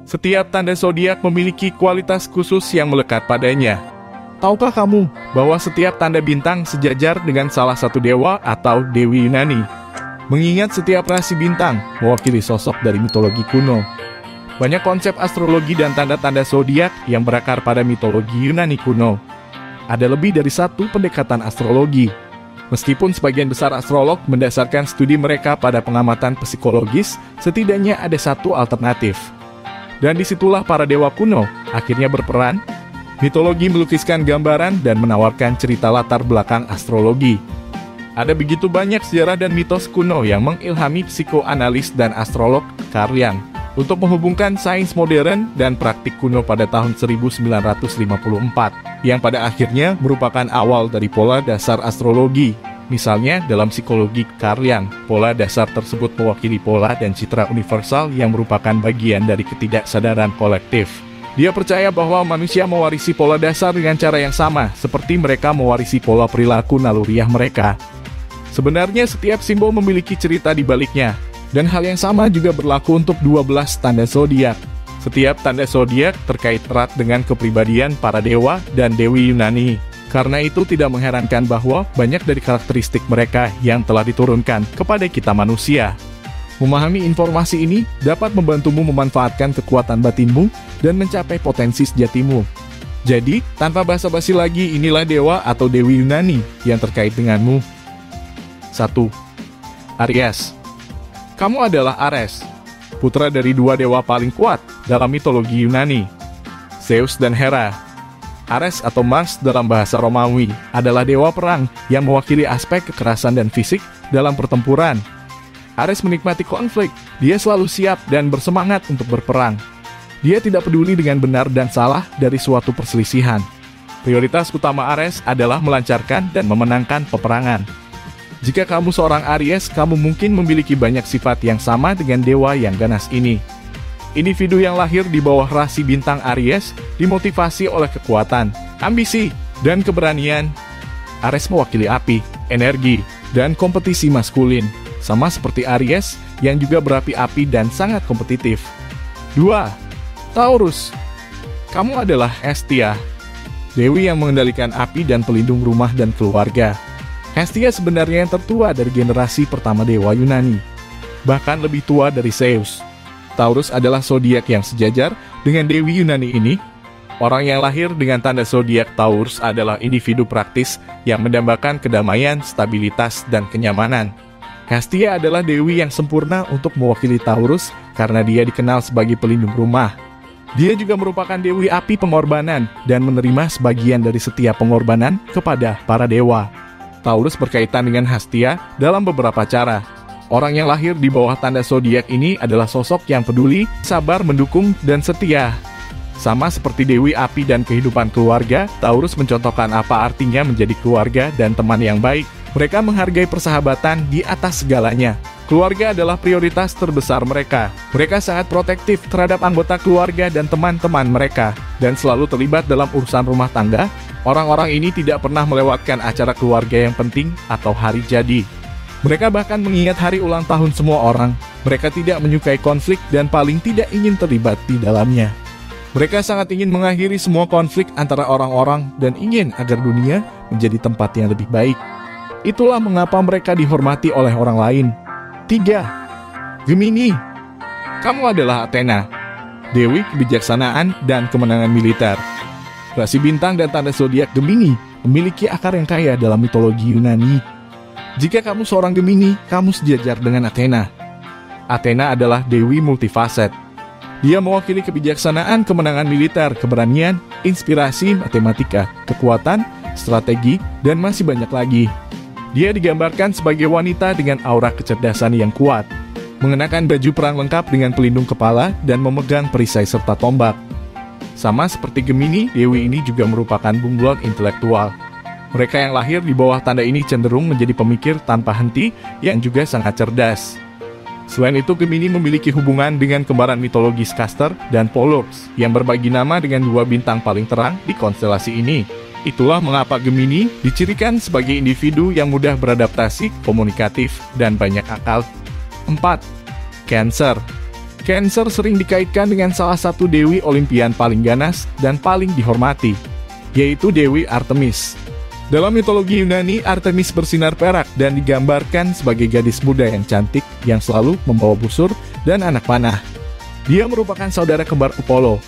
Setiap tanda zodiak memiliki kualitas khusus yang melekat padanya. Tahukah kamu bahwa setiap tanda bintang sejajar dengan salah satu dewa atau dewi Yunani? Mengingat setiap rasi bintang mewakili sosok dari mitologi kuno. Banyak konsep astrologi dan tanda-tanda zodiak yang berakar pada mitologi Yunani kuno. Ada lebih dari satu pendekatan astrologi. Meskipun sebagian besar astrolog mendasarkan studi mereka pada pengamatan psikologis, setidaknya ada satu alternatif. Dan disitulah para dewa kuno akhirnya berperan. Mitologi melukiskan gambaran dan menawarkan cerita latar belakang astrologi. Ada begitu banyak sejarah dan mitos kuno yang mengilhami psikoanalis dan astrolog Carl Jung untuk menghubungkan sains modern dan praktik kuno pada tahun 1954, yang pada akhirnya merupakan awal dari pola dasar astrologi. Misalnya, dalam psikologi Carl Jung, pola dasar tersebut mewakili pola dan citra universal yang merupakan bagian dari ketidaksadaran kolektif. Dia percaya bahwa manusia mewarisi pola dasar dengan cara yang sama, seperti mereka mewarisi pola perilaku naluriah mereka. Sebenarnya setiap simbol memiliki cerita di baliknya, dan hal yang sama juga berlaku untuk 12 tanda zodiak. Setiap tanda zodiak terkait erat dengan kepribadian para dewa dan dewi Yunani. Karena itu tidak mengherankan bahwa banyak dari karakteristik mereka yang telah diturunkan kepada kita manusia. Memahami informasi ini dapat membantumu memanfaatkan kekuatan batinmu dan mencapai potensi sejatimu. Jadi, tanpa basa-basi lagi, inilah dewa atau dewi Yunani yang terkait denganmu. 1. Aries. Kamu adalah Ares, putra dari dua dewa paling kuat dalam mitologi Yunani, Zeus dan Hera. Ares atau Mars dalam bahasa Romawi adalah dewa perang yang mewakili aspek kekerasan dan fisik dalam pertempuran. Ares menikmati konflik, dia selalu siap dan bersemangat untuk berperang. Dia tidak peduli dengan benar dan salah dari suatu perselisihan. Prioritas utama Ares adalah melancarkan dan memenangkan peperangan. Jika kamu seorang Aries, kamu mungkin memiliki banyak sifat yang sama dengan dewa yang ganas ini. Individu yang lahir di bawah rasi bintang Aries dimotivasi oleh kekuatan, ambisi, dan keberanian. Ares mewakili api, energi, dan kompetisi maskulin, sama seperti Aries yang juga berapi-api dan sangat kompetitif. 2. Taurus. Kamu adalah Hestia, dewi yang mengendalikan api dan pelindung rumah dan keluarga. Hestia sebenarnya yang tertua dari generasi pertama dewa Yunani, bahkan lebih tua dari Zeus. Taurus adalah zodiak yang sejajar dengan dewi Yunani ini. Orang yang lahir dengan tanda zodiak Taurus adalah individu praktis yang mendambakan kedamaian, stabilitas, dan kenyamanan. Hestia adalah dewi yang sempurna untuk mewakili Taurus karena dia dikenal sebagai pelindung rumah. Dia juga merupakan dewi api pengorbanan dan menerima sebagian dari setiap pengorbanan kepada para dewa. Taurus berkaitan dengan Hestia dalam beberapa cara. Orang yang lahir di bawah tanda zodiak ini adalah sosok yang peduli, sabar, mendukung, dan setia. Sama seperti dewi api dan kehidupan keluarga, Taurus mencontohkan apa artinya menjadi keluarga dan teman yang baik. Mereka menghargai persahabatan di atas segalanya. Keluarga adalah prioritas terbesar mereka. Mereka sangat protektif terhadap anggota keluarga dan teman-teman mereka, dan selalu terlibat dalam urusan rumah tangga. Orang-orang ini tidak pernah melewatkan acara keluarga yang penting atau hari jadi. Mereka bahkan mengingat hari ulang tahun semua orang. Mereka tidak menyukai konflik dan paling tidak ingin terlibat di dalamnya. Mereka sangat ingin mengakhiri semua konflik antara orang-orang dan ingin agar dunia menjadi tempat yang lebih baik. Itulah mengapa mereka dihormati oleh orang lain. 3. Gemini. Kamu adalah Athena, dewi kebijaksanaan dan kemenangan militer. Rasi bintang dan tanda zodiak Gemini memiliki akar yang kaya dalam mitologi Yunani. Jika kamu seorang Gemini, kamu sejajar dengan Athena. Athena adalah dewi multifaset. Dia mewakili kebijaksanaan, kemenangan militer, keberanian, inspirasi, matematika, kekuatan, strategi, dan masih banyak lagi. Dia digambarkan sebagai wanita dengan aura kecerdasan yang kuat, mengenakan baju perang lengkap dengan pelindung kepala dan memegang perisai serta tombak. Sama seperti Gemini, dewi ini juga merupakan bunglon intelektual. Mereka yang lahir di bawah tanda ini cenderung menjadi pemikir tanpa henti yang juga sangat cerdas. Selain itu, Gemini memiliki hubungan dengan kembaran mitologis Castor dan Pollux yang berbagi nama dengan dua bintang paling terang di konstelasi ini. Itulah mengapa Gemini dicirikan sebagai individu yang mudah beradaptasi, komunikatif, dan banyak akal. 4. Cancer. Cancer sering dikaitkan dengan salah satu dewi Olimpian paling ganas dan paling dihormati, yaitu Dewi Artemis. Dalam mitologi Yunani, Artemis bersinar perak dan digambarkan sebagai gadis muda yang cantik yang selalu membawa busur dan anak panah. Dia merupakan saudara kembar Apollo.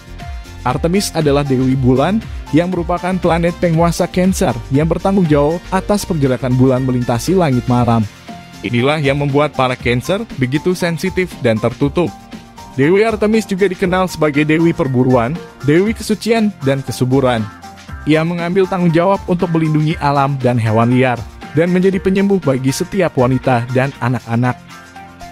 Artemis adalah dewi bulan yang merupakan planet penguasa Cancer yang bertanggung jawab atas pergerakan bulan melintasi langit malam. Inilah yang membuat para Cancer begitu sensitif dan tertutup. Dewi Artemis juga dikenal sebagai dewi perburuan, dewi kesucian, dan kesuburan. Ia mengambil tanggung jawab untuk melindungi alam dan hewan liar, dan menjadi penyembuh bagi setiap wanita dan anak-anak.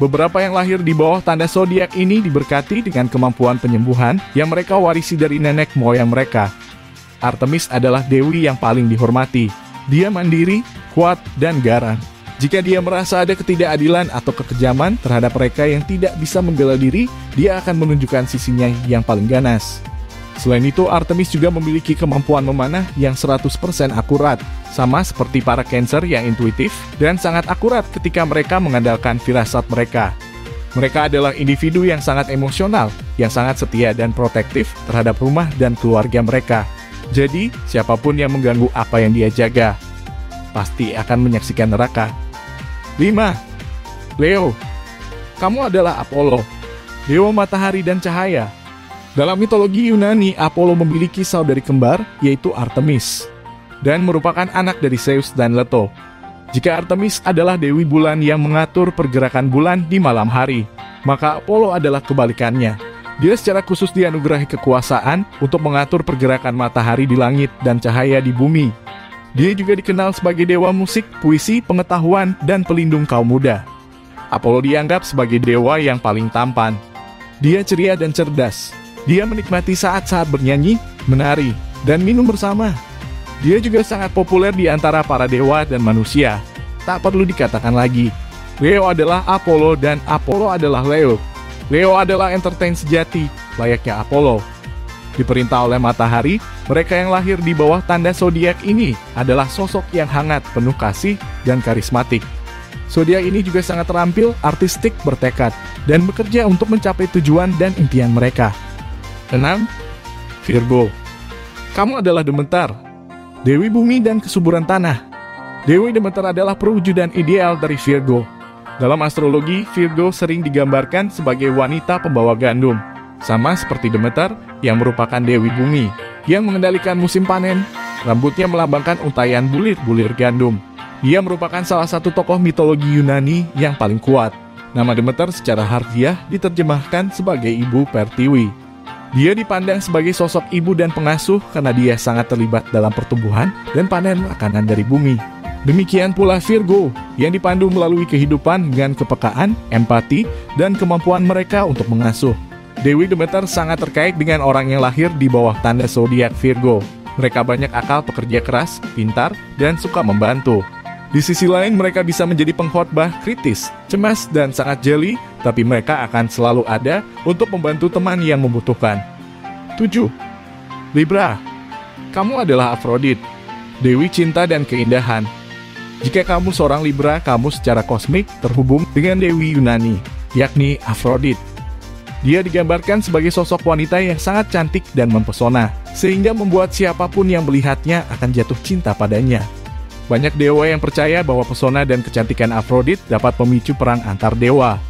Beberapa yang lahir di bawah tanda zodiak ini diberkati dengan kemampuan penyembuhan yang mereka warisi dari nenek moyang mereka. Artemis adalah dewi yang paling dihormati. Dia mandiri, kuat, dan garang. Jika dia merasa ada ketidakadilan atau kekejaman terhadap mereka yang tidak bisa membela diri, dia akan menunjukkan sisinya yang paling ganas. Selain itu, Artemis juga memiliki kemampuan memanah yang 100% akurat, sama seperti para Cancer yang intuitif dan sangat akurat ketika mereka mengandalkan firasat mereka. Mereka adalah individu yang sangat emosional, yang sangat setia dan protektif terhadap rumah dan keluarga mereka. Jadi, siapapun yang mengganggu apa yang dia jaga, pasti akan menyaksikan neraka. 5. Leo. Kamu adalah Apollo, dewa matahari dan cahaya. Dalam mitologi Yunani, Apollo memiliki saudari kembar, yaitu Artemis, dan merupakan anak dari Zeus dan Leto. Jika Artemis adalah dewi bulan yang mengatur pergerakan bulan di malam hari, maka Apollo adalah kebalikannya. Dia secara khusus dianugerahi kekuasaan untuk mengatur pergerakan matahari di langit dan cahaya di bumi. Dia juga dikenal sebagai dewa musik, puisi, pengetahuan, dan pelindung kaum muda. Apollo dianggap sebagai dewa yang paling tampan. Dia ceria dan cerdas. Dia menikmati saat-saat bernyanyi, menari, dan minum bersama. Dia juga sangat populer di antara para dewa dan manusia. Tak perlu dikatakan lagi, Leo adalah Apollo dan Apollo adalah Leo. Leo adalah entertain sejati, layaknya Apollo. Diperintah oleh matahari, mereka yang lahir di bawah tanda zodiak ini adalah sosok yang hangat, penuh kasih, dan karismatik. Zodiak ini juga sangat terampil, artistik, bertekad, dan bekerja untuk mencapai tujuan dan impian mereka. 6. Virgo. Kamu adalah Demeter, dewi bumi dan kesuburan tanah. Dewi Demeter adalah perwujudan ideal dari Virgo. Dalam astrologi, Virgo sering digambarkan sebagai wanita pembawa gandum, sama seperti Demeter yang merupakan dewi bumi, yang mengendalikan musim panen. Rambutnya melambangkan untayan bulir-bulir gandum. Dia merupakan salah satu tokoh mitologi Yunani yang paling kuat. Nama Demeter secara harfiah diterjemahkan sebagai Ibu Pertiwi. Dia dipandang sebagai sosok ibu dan pengasuh karena dia sangat terlibat dalam pertumbuhan dan panen makanan dari bumi. Demikian pula Virgo, yang dipandu melalui kehidupan dengan kepekaan, empati, dan kemampuan mereka untuk mengasuh. Dewi Demeter sangat terkait dengan orang yang lahir di bawah tanda zodiak Virgo. Mereka banyak akal, pekerja keras, pintar, dan suka membantu. Di sisi lain, mereka bisa menjadi pengkhotbah kritis, cemas, dan sangat jeli, tapi mereka akan selalu ada untuk membantu teman yang membutuhkan. 7. Libra. Kamu adalah Aphrodite, dewi cinta dan keindahan. Jika kamu seorang Libra, kamu secara kosmik terhubung dengan dewi Yunani, yakni Aphrodite. Dia digambarkan sebagai sosok wanita yang sangat cantik dan mempesona, sehingga membuat siapapun yang melihatnya akan jatuh cinta padanya. Banyak dewa yang percaya bahwa pesona dan kecantikan Aphrodite dapat memicu perang antar dewa.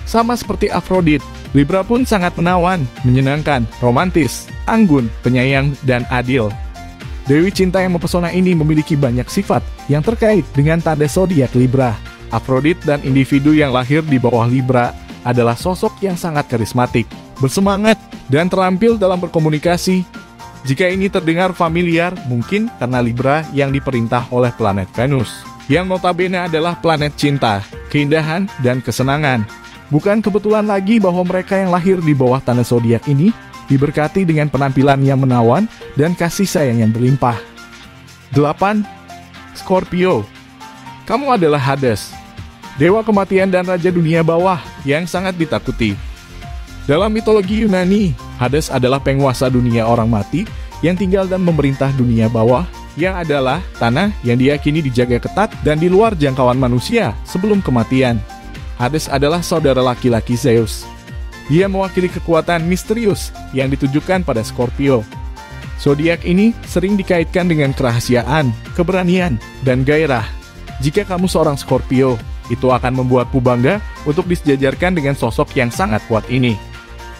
Sama seperti Aphrodite, Libra pun sangat menawan, menyenangkan, romantis, anggun, penyayang, dan adil. Dewi cinta yang mempesona ini memiliki banyak sifat yang terkait dengan tanda zodiak Libra. Aphrodite dan individu yang lahir di bawah Libra adalah sosok yang sangat karismatik, bersemangat, dan terampil dalam berkomunikasi. Jika ini terdengar familiar, mungkin karena Libra yang diperintah oleh planet Venus, yang notabene adalah planet cinta, keindahan, dan kesenangan. Bukan kebetulan lagi bahwa mereka yang lahir di bawah tanda zodiak ini diberkati dengan penampilan yang menawan dan kasih sayang yang berlimpah. 8. Scorpio. Kamu adalah Hades, dewa kematian dan raja dunia bawah yang sangat ditakuti. Dalam mitologi Yunani, Hades adalah penguasa dunia orang mati yang tinggal dan memerintah dunia bawah, yang adalah tanah yang diyakini dijaga ketat dan di luar jangkauan manusia sebelum kematian. Hades adalah saudara laki-laki Zeus. Dia mewakili kekuatan misterius yang ditujukan pada Scorpio. Zodiak ini sering dikaitkan dengan kerahasiaan, keberanian, dan gairah. Jika kamu seorang Scorpio, itu akan membuatmu bangga untuk disejajarkan dengan sosok yang sangat kuat ini.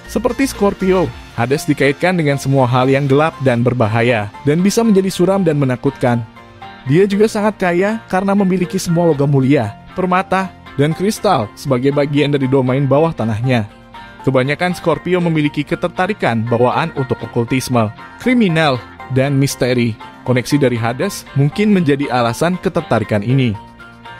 Seperti Scorpio, Hades dikaitkan dengan semua hal yang gelap dan berbahaya, dan bisa menjadi suram dan menakutkan. Dia juga sangat kaya karena memiliki semua logam mulia, permata, dan kristal sebagai bagian dari domain bawah tanahnya. Kebanyakan Scorpio memiliki ketertarikan bawaan untuk okultisme, kriminal, dan misteri. Koneksi dari Hades mungkin menjadi alasan ketertarikan ini.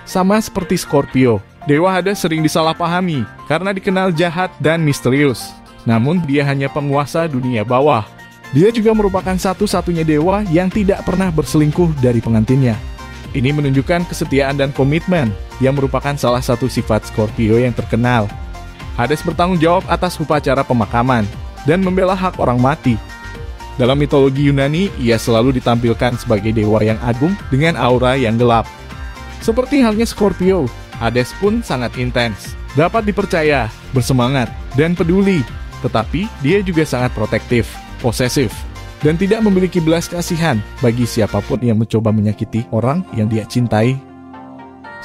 Sama seperti Scorpio, Dewa Hades sering disalahpahami karena dikenal jahat dan misterius. Namun dia hanya penguasa dunia bawah. Dia juga merupakan satu-satunya dewa yang tidak pernah berselingkuh dari pengantinnya. Ini menunjukkan kesetiaan dan komitmen yang merupakan salah satu sifat Scorpio yang terkenal. Hades bertanggung jawab atas upacara pemakaman dan membela hak orang mati. Dalam mitologi Yunani, ia selalu ditampilkan sebagai dewa yang agung dengan aura yang gelap. Seperti halnya Scorpio, Hades pun sangat intens, dapat dipercaya, bersemangat, dan peduli. Tetapi dia juga sangat protektif, posesif, dan tidak memiliki belas kasihan bagi siapapun yang mencoba menyakiti orang yang dia cintai.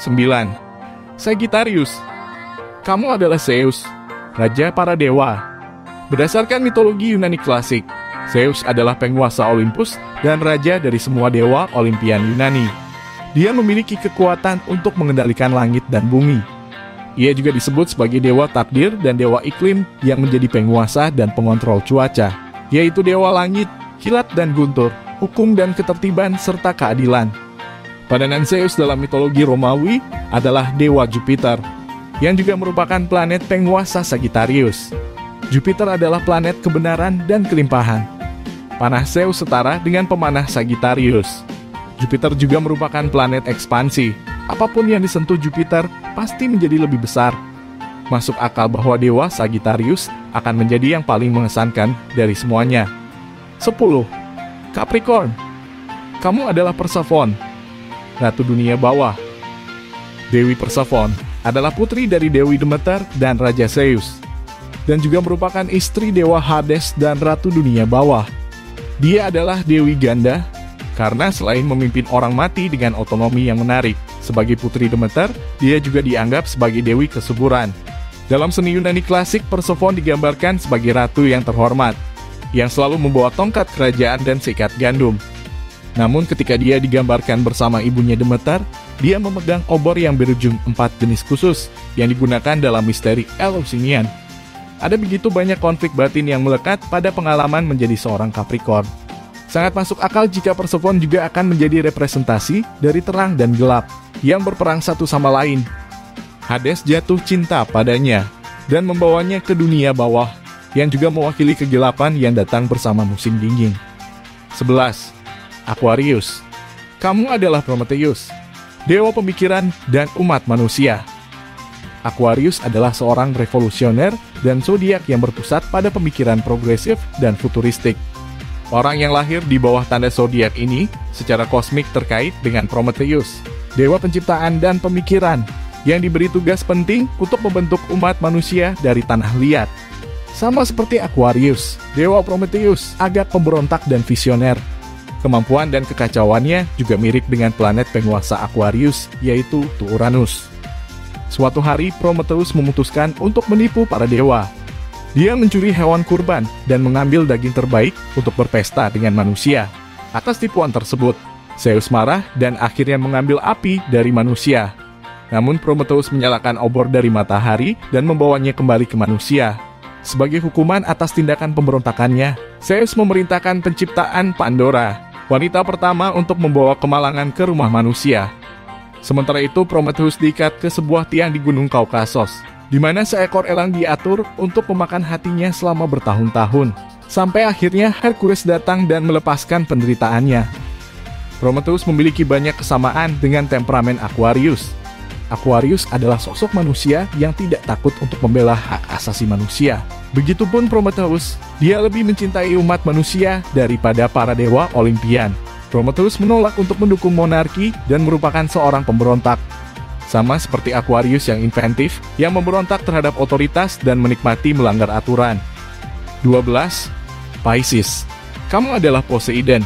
9. Sagittarius. Kamu adalah Zeus, raja para dewa. Berdasarkan mitologi Yunani klasik, Zeus adalah penguasa Olympus dan raja dari semua dewa Olimpian Yunani. Dia memiliki kekuatan untuk mengendalikan langit dan bumi. Ia juga disebut sebagai dewa takdir dan dewa iklim yang menjadi penguasa dan pengontrol cuaca, yaitu dewa langit, kilat dan guntur, hukum dan ketertiban serta keadilan. Padanan Zeus dalam mitologi Romawi adalah dewa Jupiter, yang juga merupakan planet penguasa Sagittarius. Jupiter adalah planet kebenaran dan kelimpahan. Panah Zeus setara dengan pemanah Sagittarius. Jupiter juga merupakan planet ekspansi. Apapun yang disentuh Jupiter pasti menjadi lebih besar. Masuk akal bahwa dewa Sagittarius akan menjadi yang paling mengesankan dari semuanya. 10. Capricorn. Kamu adalah Persephone, ratu dunia bawah. Dewi Persephone adalah putri dari Dewi Demeter dan Raja Zeus, dan juga merupakan istri dewa Hades dan ratu dunia bawah. Dia adalah dewi ganda, karena selain memimpin orang mati dengan otonomi yang menarik, sebagai putri Demeter, dia juga dianggap sebagai dewi kesuburan. Dalam seni Yunani klasik, Persephone digambarkan sebagai ratu yang terhormat, yang selalu membawa tongkat kerajaan dan seikat gandum. Namun ketika dia digambarkan bersama ibunya Demeter, dia memegang obor yang berujung 4 jenis khusus yang digunakan dalam misteri Eleusinian. Ada begitu banyak konflik batin yang melekat pada pengalaman menjadi seorang Capricorn. Sangat masuk akal jika Persephone juga akan menjadi representasi dari terang dan gelap yang berperang satu sama lain. Hades jatuh cinta padanya dan membawanya ke dunia bawah yang juga mewakili kegelapan yang datang bersama musim dingin. 11. Aquarius. Kamu adalah Prometheus, dewa pemikiran dan umat manusia. Aquarius adalah seorang revolusioner dan zodiak yang berpusat pada pemikiran progresif dan futuristik. Orang yang lahir di bawah tanda zodiak ini secara kosmik terkait dengan Prometheus, dewa penciptaan dan pemikiran, yang diberi tugas penting untuk membentuk umat manusia dari tanah liat. Sama seperti Aquarius, dewa Prometheus agak pemberontak dan visioner. Kemampuan dan kekacauannya juga mirip dengan planet penguasa Aquarius, yaitu Uranus. Suatu hari, Prometheus memutuskan untuk menipu para dewa. Dia mencuri hewan kurban dan mengambil daging terbaik untuk berpesta dengan manusia. Atas tipuan tersebut, Zeus marah dan akhirnya mengambil api dari manusia. Namun Prometheus menyalakan obor dari matahari dan membawanya kembali ke manusia. Sebagai hukuman atas tindakan pemberontakannya, Zeus memerintahkan penciptaan Pandora, wanita pertama untuk membawa kemalangan ke rumah manusia. Sementara itu, Prometheus diikat ke sebuah tiang di Gunung Kaukasos, di mana seekor elang diatur untuk memakan hatinya selama bertahun-tahun, sampai akhirnya Hercules datang dan melepaskan penderitaannya. Prometheus memiliki banyak kesamaan dengan temperamen Aquarius. Aquarius adalah sosok manusia yang tidak takut untuk membela hak asasi manusia. Begitupun Prometheus, dia lebih mencintai umat manusia daripada para dewa Olimpian. Prometheus menolak untuk mendukung monarki dan merupakan seorang pemberontak. sama seperti Aquarius yang inventif, yang memberontak terhadap otoritas dan menikmati melanggar aturan. 12. Pisces. Kamu adalah Poseidon.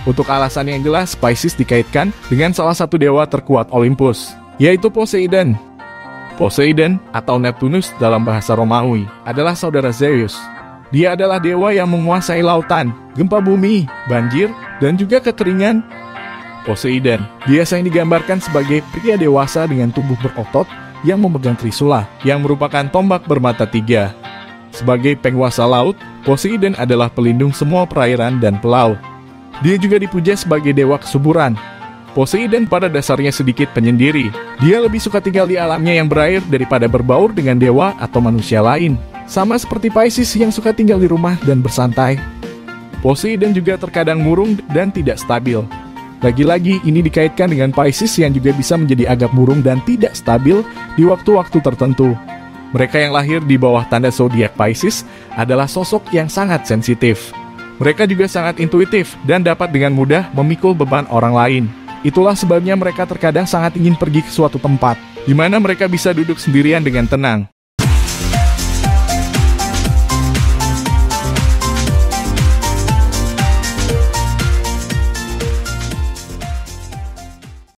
Untuk alasan yang jelas, Pisces dikaitkan dengan salah satu dewa terkuat Olympus, yaitu Poseidon. Poseidon atau Neptunus dalam bahasa Romawi adalah saudara Zeus. Dia adalah dewa yang menguasai lautan, gempa bumi, banjir, dan juga kekeringan. Poseidon biasanya digambarkan sebagai pria dewasa dengan tubuh berotot yang memegang trisula, yang merupakan tombak bermata 3. Sebagai penguasa laut, Poseidon adalah pelindung semua perairan dan pelaut. Dia juga dipuja sebagai dewa kesuburan. Poseidon pada dasarnya sedikit penyendiri. Dia lebih suka tinggal di alamnya yang berair daripada berbaur dengan dewa atau manusia lain. Sama seperti Pisces yang suka tinggal di rumah dan bersantai. Poseidon juga terkadang murung dan tidak stabil. Lagi-lagi ini dikaitkan dengan Pisces yang juga bisa menjadi agak murung dan tidak stabil di waktu-waktu tertentu. Mereka yang lahir di bawah tanda zodiak Pisces adalah sosok yang sangat sensitif. Mereka juga sangat intuitif dan dapat dengan mudah memikul beban orang lain. Itulah sebabnya mereka terkadang sangat ingin pergi ke suatu tempat, di mana mereka bisa duduk sendirian dengan tenang.